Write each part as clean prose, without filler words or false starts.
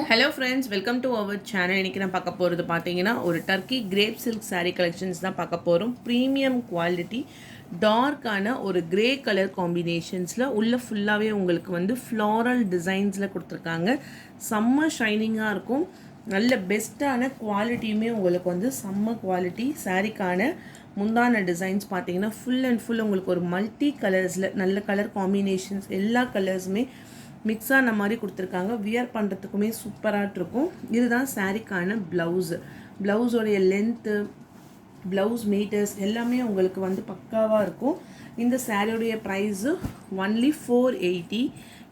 Hello friends, welcome to our channel. இன்றைக்கி நான் பார்க்க போகிறது பார்த்தீங்கன்னா ஒரு turkey crepe silk saree collections தான் பார்க்க போகிறோம். ப்ரீமியம் குவாலிட்டி டார்க்கான ஒரு கிரே கலர் காம்பினேஷன்ஸில் உள்ள ஃபுல்லாகவே உங்களுக்கு வந்து ஃப்ளாரல் டிசைன்ஸில் கொடுத்துருக்காங்க. செம்ம ஷைனிங்காக இருக்கும். நல்ல பெஸ்ட்டான குவாலிட்டியுமே உங்களுக்கு வந்து செம்ம குவாலிட்டி. சாரீக்கான முந்தான டிசைன்ஸ் பார்த்தீங்கன்னா ஃபுல் அண்ட் ஃபுல் உங்களுக்கு ஒரு மல்டி கலர்ஸில் நல்ல கலர் காம்பினேஷன்ஸ் எல்லா கலர்ஸுமே மிக்ஸ் ஆன மாதிரி கொடுத்துருக்காங்க. வியர் பண்ணுறதுக்குமே சூப்பராக இருக்கும். இதுதான் சாரீக்கான ப்ளவுஸோடைய லென்த்து, ப்ளவுஸ் மீட்டர்ஸ் எல்லாமே உங்களுக்கு வந்து பக்காவாக இருக்கும். இந்த சாரியோடைய ப்ரைஸு ஒன்லி 480.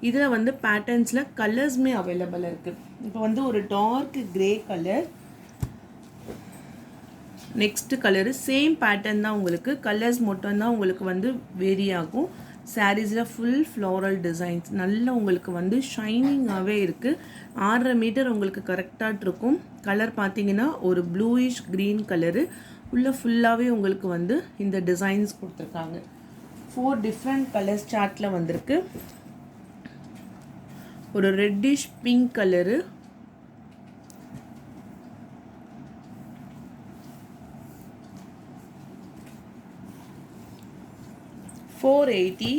இதில் வந்து பேட்டர்ன்ஸில் கலர்ஸுமே அவைலபிள் இருக்குது. இப்போ வந்து ஒரு dark grey colour, next colour same pattern தான், உங்களுக்கு கலர்ஸ் மட்டும்தான் உங்களுக்கு வந்து வேரி ஆகும். சாரீஸில் ஃபுல் ஃப்ளாரல் டிசைன்ஸ் நல்ல உங்களுக்கு வந்து ஷைனிங்காகவே இருக்குது. 6.5 மீட்டர் உங்களுக்கு கரெக்டாக இருக்கும். கலர் பார்த்தீங்கன்னா ஒரு ப்ளூயிஷ் க்ரீன் கலரு, உள்ள ஃபுல்லாகவே உங்களுக்கு வந்து இந்த டிசைன்ஸ் கொடுத்துருக்காங்க. 4 டிஃப்ரெண்ட் கலர்ஸ் சார்ட்டில் வந்திருக்கு. ஒரு ரெட்டிஷ் பிங்க் கலரு, $480.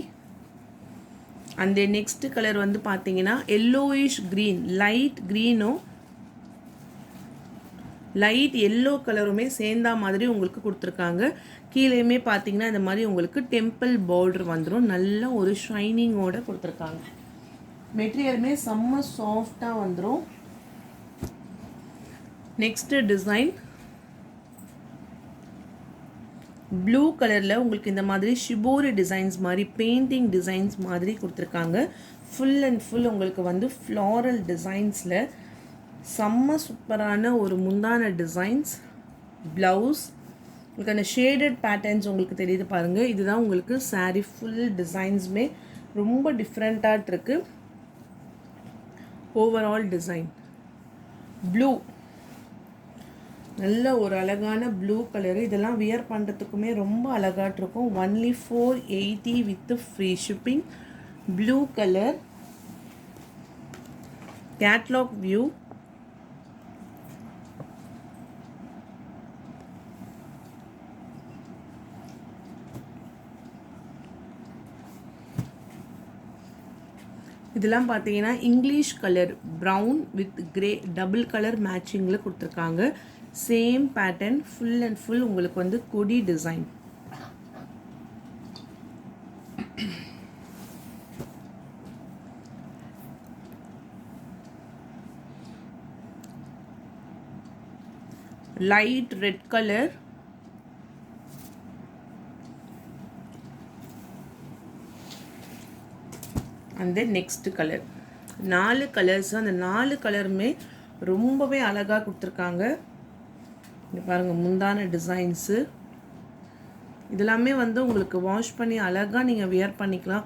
அந்த நெக்ஸ்ட் கலர் வந்து பார்த்தீங்கன்னா எல்லோயிஷ் க்ரீன், லைட் க்ரீனும் லைட் எல்லோ கலருமே சேர்ந்தா மாதிரி உங்களுக்கு கொடுத்துருக்காங்க. கீழேயுமே பார்த்தீங்கன்னா இந்த மாதிரி உங்களுக்கு டெம்பிள் பார்டர் வந்துடும். நல்ல ஒரு ஷைனிங்கோட கொடுத்துருக்காங்க. மெட்டீரியலுமே செம்ம சாஃப்டாக வந்துடும். நெக்ஸ்ட்டு டிசைன் ப்ளூ கலரில் உங்களுக்கு இந்த மாதிரி ஷிபோரி டிசைன்ஸ் மாதிரி பெயிண்டிங் டிசைன்ஸ் மாதிரி கொடுத்துருக்காங்க. ஃபுல் அண்ட் ஃபுல் உங்களுக்கு வந்து ஃப்ளாரல் டிசைன்ஸில் செம்ம சூப்பரான ஒரு முந்தான டிசைன்ஸ். ப்ளவுஸ் உங்களுக்கு அந்த ஷேடட் பேட்டர்ன்ஸ் உங்களுக்கு தெரியுது பாருங்கள். இதுதான் உங்களுக்கு சாரீ ஃபுல் டிசைன்ஸுமே ரொம்ப டிஃப்ரெண்ட்டாக இருக்குது. ஓவரால் டிசைன் ப்ளூ, நல்ல ஒரு அழகான ப்ளூ கலரு. இதெல்லாம் வியர் பண்ணுறதுக்குமே ரொம்ப அழகாக இருக்கும். Only 480 with free shipping. Blue colour catalogue view. இதெல்லாம் பார்த்தீங்கன்னா English colour brown with grey double colour மேட்சிங்கில் கொடுத்துருக்காங்க. Same pattern full and full உங்களுக்கு வந்து கொடி டிசைன். லைட் ரெட் கலர், அந்த நெக்ஸ்ட் கலர். 4 கலர்ஸ், அந்த 4 கலருமே ரொம்பவே அழகாக கொடுத்துருக்காங்க. இங்கே பாருங்கள் முந்தான டிசைன்ஸு. இதெல்லாமே வந்து உங்களுக்கு வாஷ் பண்ணி அழகாக நீங்கள் வியர் பண்ணிக்கலாம்.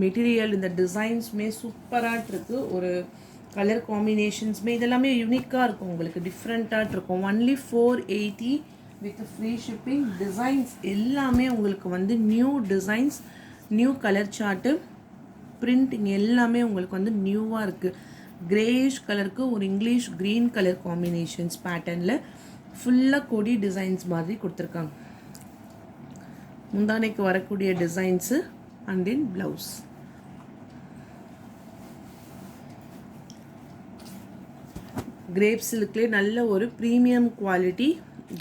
மெட்டீரியல் இந்த டிசைன்ஸுமே சூப்பராக இருக்குது. ஒரு கலர் காம்பினேஷன்ஸுமே இதெல்லாமே யூனிக்காக இருக்கும், உங்களுக்கு டிஃப்ரெண்ட்டாக இருக்கும். Only 480 with free shipping. Designs எல்லாமே உங்களுக்கு வந்து new designs, new colour chart, printing எல்லாமே உங்களுக்கு வந்து நியூவாக இருக்குது. கிரேயிஷ் கலருக்கு ஒரு இங்கிலீஷ் க்ரீன் கலர் காம்பினேஷன்ஸ் பேட்டர்னில் ஃபுல்லாக கொடி டிசைன்ஸ் மாதிரி கொடுத்துருக்காங்க. முந்தானைக்கு வரக்கூடிய designs and then blouse. Crepe சில்க்லேயே நல்ல ஒரு premium quality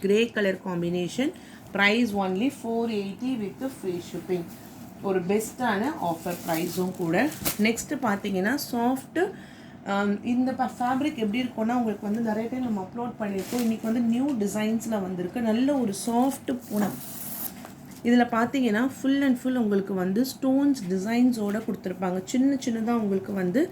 grey colour combination. Price only 480 with free shipping. ஒரு பெஸ்ட்டான ஆஃபர் ப்ரைஸும் கூட. நெக்ஸ்ட்டு பார்த்தீங்கன்னா சாஃப்ட்டு. இந்த ஃபேப்ரிக் எப்படி இருக்கும்னா உங்களுக்கு வந்து நிறைய டைம் நம்ம அப்லோட் பண்ணியிருக்கோம். இன்றைக்கி வந்து நியூ டிசைன்ஸில் வந்திருக்கு. நல்ல ஒரு சாஃப்ட் பூனம். இதில் பார்த்தீங்கன்னா ஃபுல் அண்ட் ஃபுல் உங்களுக்கு வந்து ஸ்டோன்ஸ் டிசைன்ஸோடு கொடுத்துருப்பாங்க. சின்ன சின்னதாக உங்களுக்கு வந்து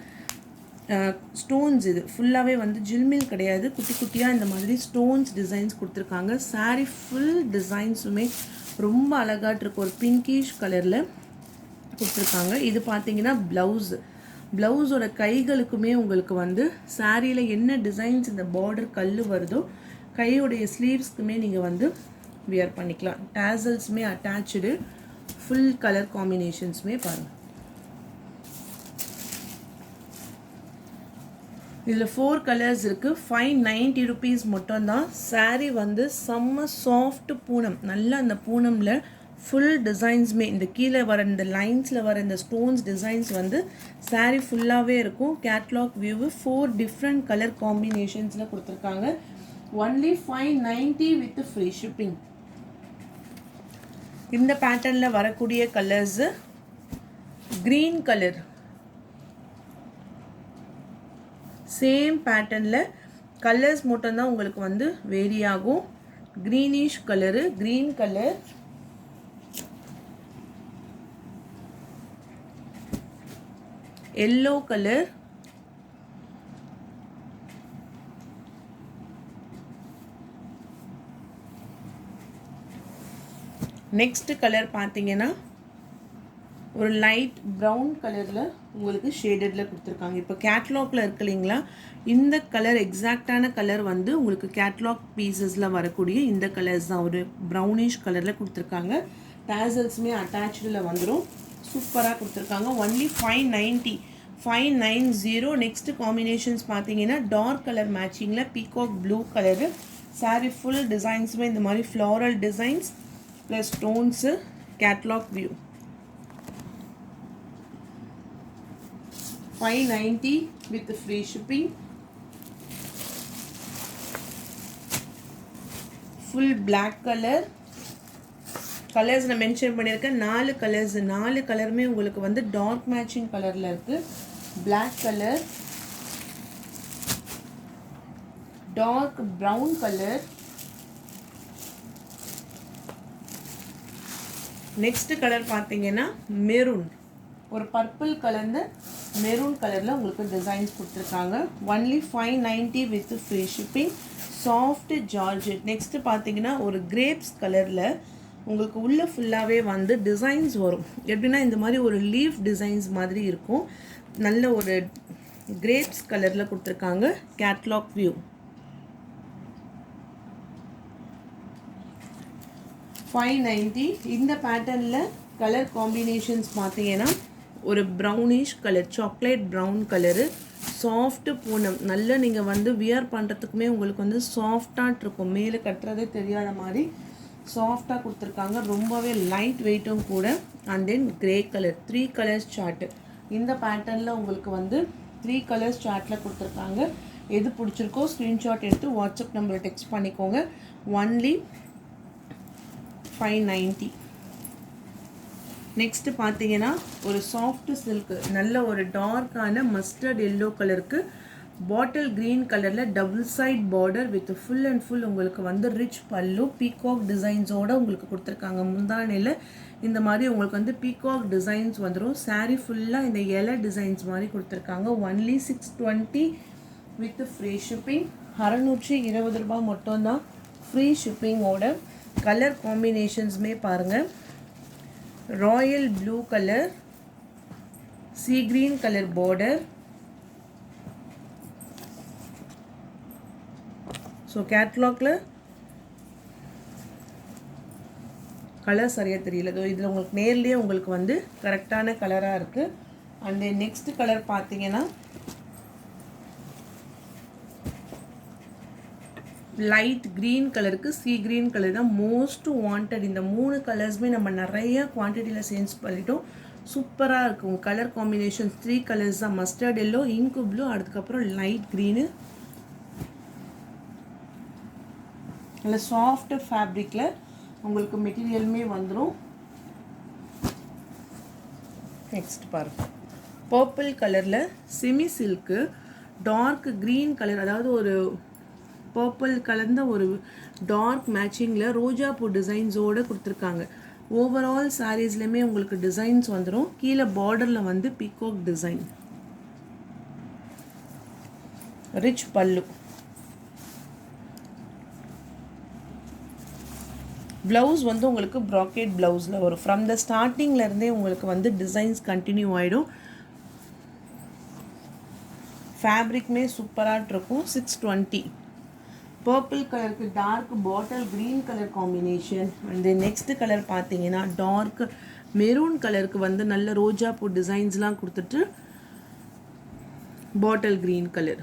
ஸ்டோன்ஸ், இது ஃபுல்லாகவே வந்து ஜில்மில் கிடையாது, குட்டி குட்டியாக இந்த மாதிரி ஸ்டோன்ஸ் டிசைன்ஸ் கொடுத்துருக்காங்க. சாரீ ஃபுல் டிசைன்ஸுமே ரொம்ப அழகாக இருக்கும். ஒரு பிங்கிஷ் கலரில் கொடுத்துருக்காங்க. இது பார்த்தீங்கன்னா ப்ளவுஸோட கைகளுக்குமே உங்களுக்கு வந்து சாரியில் என்ன டிசைன்ஸ் இந்த பார்டர் கல் வருதோ கையோடைய ஸ்லீவ்ஸ்க்குமே நீங்கள் வந்து வியர் பண்ணிக்கலாம். டேசல்ஸுமே அட்டாச்சு. ஃபுல் கலர் காம்பினேஷன்ஸுமே பாருங்கள். இதில் 4 கலர்ஸ் இருக்குது. 590 rupees மட்டும்தான். சாரீ வந்து செம்ம சாஃப்ட் பூனம். நல்லா அந்த பூனமில் ஃபுல் டிசைன்ஸுமே இந்த கீழே வர இந்த லைன்ஸில் வர இந்த ஸ்டோன்ஸ் டிசைன்ஸ் வந்து சாரீ ஃபுல்லாகவே இருக்கும். கேட்லாக் வியூவு 4 டிஃப்ரெண்ட் கலர் காம்பினேஷன்ஸில் கொடுத்துருக்காங்க. Only 590 with free shipping. இந்த பேட்டர்னில் வரக்கூடிய கலர்ஸு க்ரீன் கலர், சேம் பேட்டர்னில் கலர்ஸ் மட்டும்தான் உங்களுக்கு வந்து வேரி ஆகும். Greenish colour, green colour, yellow colour, next colour பார்த்தீங்கன்னா ஒரு லைட் ப்ரௌன் கலரில் உங்களுக்கு ஷேடடில் கொடுத்துருக்காங்க. இப்போ கேட்லாகில் இருக்கு இல்லைங்களா, இந்த கலர் எக்ஸாக்டான கலர் வந்து உங்களுக்கு கேட்லாக் பீசஸில் வரக்கூடிய இந்த கலர்ஸ் தான். ஒரு ப்ரௌனிஷ் கலரில் கொடுத்துருக்காங்க. டேசல்ஸுமே அட்டாச்சில் வந்துடும். சூப்பராக கொடுத்துருக்காங்க. ஒன்லி 590. நெக்ஸ்ட் காம்பினேஷன்ஸ் பார்த்தீங்கன்னா டார்க் கலர் மேட்சிங்கில் peacock blue colour. Sari full டிசைன்ஸுமே இந்த மாதிரி floral designs plus stones. Catalogue view 590 with free shipping. Full black color. Colours நான் மென்ஷன் பண்ணியிருக்கேன். 4 கலர்ஸ், 4 கலருமே உங்களுக்கு வந்து டார்க் மேட்சிங் கலரில் இருக்குது. Black colour, dark brown colour, next colour பார்த்தீங்கன்னா மெரூன், ஒரு பர்பிள் கலர்ந்த மெரூன் கலரில் உங்களுக்கு டிசைன்ஸ் கொடுத்துருக்காங்க. Only 590 with free shipping. Soft georgette. Next பார்த்தீங்கன்னா ஒரு கிரேப்ஸ் கலரில் உங்களுக்கு உள்ளே ஃபுல்லாகவே வந்து டிசைன்ஸ் வரும். எப்படின்னா இந்த மாதிரி ஒரு லீஃப் டிசைன்ஸ் மாதிரி இருக்கும். நல்ல ஒரு கிரேப்ஸ் கலரில் கொடுத்துருக்காங்க. Catalogue view 590. இந்த பேட்டர்னில் கலர் காம்பினேஷன்ஸ் பார்த்தீங்கன்னா ஒரு brownish colour, chocolate brown colour, soft Poonam. நல்லா நீங்கள் வந்து வியர் பண்ணுறதுக்குமே உங்களுக்கு வந்து சாஃப்டாக இருக்கும். மேலே கட்டுறதே தெரியாத மாதிரி சாஃப்டாக கொடுத்துருக்காங்க. ரொம்பவே லைட் வெயிட்டும் கூட. And then grey colour, 3 colours chart. இந்த பேட்டர்னில் உங்களுக்கு வந்து 3 கலர்ஸ் சார்ட்டில் கொடுத்துருக்காங்க. எது பிடிச்சிருக்கோ ஸ்க்ரீன்ஷாட் எடுத்து வாட்ஸ்அப் நம்பரை டெக்ஸ்ட் பண்ணிக்கோங்க. ஒன்லி 590. நெக்ஸ்ட்டு பார்த்தீங்கன்னா ஒரு சாஃப்ட் சில்க்கு, நல்ல ஒரு டார்க்கான மஸ்டர்ட் எல்லோ கலருக்கு பாட்டில் க்ரீன் கலரில் double side border with full and full உங்களுக்கு வந்து ரிச் பல்லு பீகாக் டிசைன்ஸோடு உங்களுக்கு கொடுத்துருக்காங்க. முந்தானையில் இந்த மாதிரி உங்களுக்கு வந்து பீகாக் டிசைன்ஸ் வந்துடும். சாரீ ஃபுல்லாக இந்த இலை டிசைன்ஸ் மாதிரி கொடுத்துருக்காங்க. Only 620 with free shipping. 620 ரூபா மட்டும்தான் ஃப்ரீ ஷிப்பிங்கோட. கலர் காம்பினேஷன்ஸுமே பாருங்கள். Royal blue colour, sea green colour border. So கேட்லாகில் கலர் சரியாக தெரியல. இதில் உங்களுக்கு நேர்லேயே உங்களுக்கு வந்து கரெக்டான கலராக இருக்குது. அண்ட் நெக்ஸ்ட் கலர் பார்த்தீங்கன்னா லைட் க்ரீன் கலருக்கு சீ க்ரீன் கலர் தான் மோஸ்ட் வாண்டட். இந்த 3 கலர்ஸுமே நம்ம நிறைய குவான்டிட்டியில் சேல்ஸ் பண்ணிட்டோம். சூப்பராக இருக்கும் கலர் காம்பினேஷன்ஸ். 3 கலர்ஸ் தான். மஸ்டர்ட் எல்லோ, இங்கு ப்ளூ, அதுக்கப்புறம் லைட் க்ரீனு. நல்ல சாஃப்ட் ஃபேப்ரிக்கில் உங்களுக்கு மெட்டீரியலுமே வந்துடும். நெக்ஸ்ட் பாருங்க, பர்பிள் கலரில் semi silk, dark green colour, அதாவது ஒரு பர்பிள் கலந்த ஒரு டார்க் மேட்சிங்கில் ரோஜா பூ டிசைன்ஸோடு கொடுத்துருக்காங்க. ஓவரால் சாரீஸ்லையுமே உங்களுக்கு டிசைன்ஸ் வந்துடும். கீழே பார்டரில் வந்து பீகாக் டிசைன், ரிச் பல்லு. ப்ளவுஸ் வந்து உங்களுக்கு ப்ராக்கெட் ப்ளவுஸில் வரும். ஃப்ரம் த ஸ்டார்டிங்லேருந்தே உங்களுக்கு வந்து டிசைன்ஸ் கண்டினியூ ஆகிடும். ஃபேப்ரிக்மே சூப்பராக இருக்கும். 620. பர்பிள் கலருக்கு dark bottle green colour combination. And next colour பார்த்தீங்கன்னா டார்க் மெரூன் கலருக்கு வந்து நல்ல ரோஜா பூ டிசைன்ஸ்லாம் கொடுத்துட்டு bottle green colour.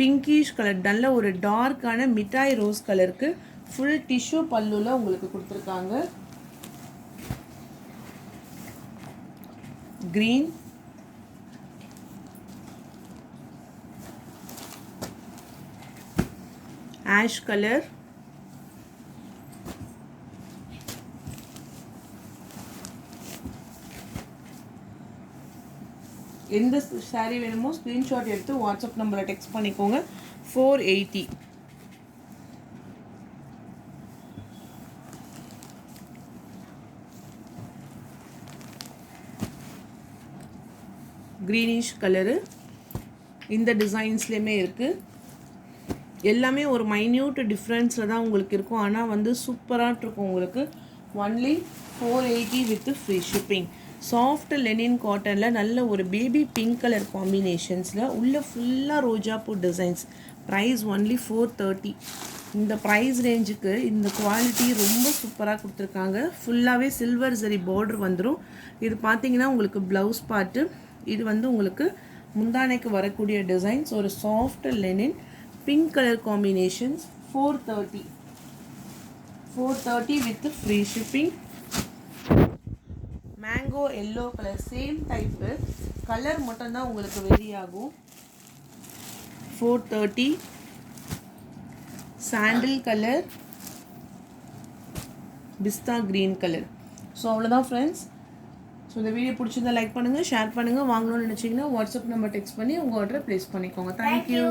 Pinkish colour, நல்ல ஒரு டார்க்கான மிட்டாய் ரோஸ் கலருக்கு ஃபுல் டிஷ்யூ பல்லுல உங்களுக்கு கொடுத்துருக்காங்க. கிரீன், ஆஷ் கலர், எந்த சாரீ வேணுமோ ஸ்க்ரீன்ஷாட் எடுத்து வாட்ஸ்அப் நம்பரில் டெக்ஸ்ட் பண்ணிக்கோங்க. 480. க்ரீனிஷ் கலரு இந்த டிசைன்ஸ்லேயுமே இருக்குது. எல்லாமே ஒரு மைன்யூட் டிஃப்ரென்ஸில் தான் உங்களுக்கு இருக்கும். ஆனால் வந்து சூப்பராக இருக்கும் உங்களுக்கு. Only 480 with free shipping. Soft Lenin காட்டனில் நல்ல ஒரு பேபி பிங்க் கலர் காம்பினேஷன்ஸில் உள்ள ஃபுல்லாக ரோஜாப்பூ டிசைன்ஸ். Price only 430. இந்த ப்ரைஸ் ரேஞ்சுக்கு இந்த குவாலிட்டி ரொம்ப சூப்பராக கொடுத்துருக்காங்க. ஃபுல்லாகவே சில்வர் சரி பார்டர் வந்துடும். இது பார்த்தீங்கன்னா உங்களுக்கு ப்ளவுஸ் பார்ட்டு. இது வந்து உங்களுக்கு முந்தானைக்கு வரக்கூடிய டிசைன்ஸ். ஒரு soft Lenin pink colour combinations. 430 with free shipping. Mango yellow colour same type, colour மட்டும்தான் உங்களுக்கு வேரி ஆகும். 430. சாண்டில் கலர், பிஸ்தா க்ரீன் கலர். ஸோ அவ்வளோதான் ஃப்ரெண்ட்ஸ். ஸோ இந்த வீடியோ பிடிச்சிருந்தா லைக் பண்ணுங்கள், ஷேர் பண்ணுங்கள். வாங்கணும்னு நினச்சிங்கன்னா வாட்ஸ்அப் நம்பர் டெக்ஸ்ட் பண்ணி உங்கள் ஆர்டரை ப்ளேஸ் பண்ணிக்கோங்க. தேங்க்யூ.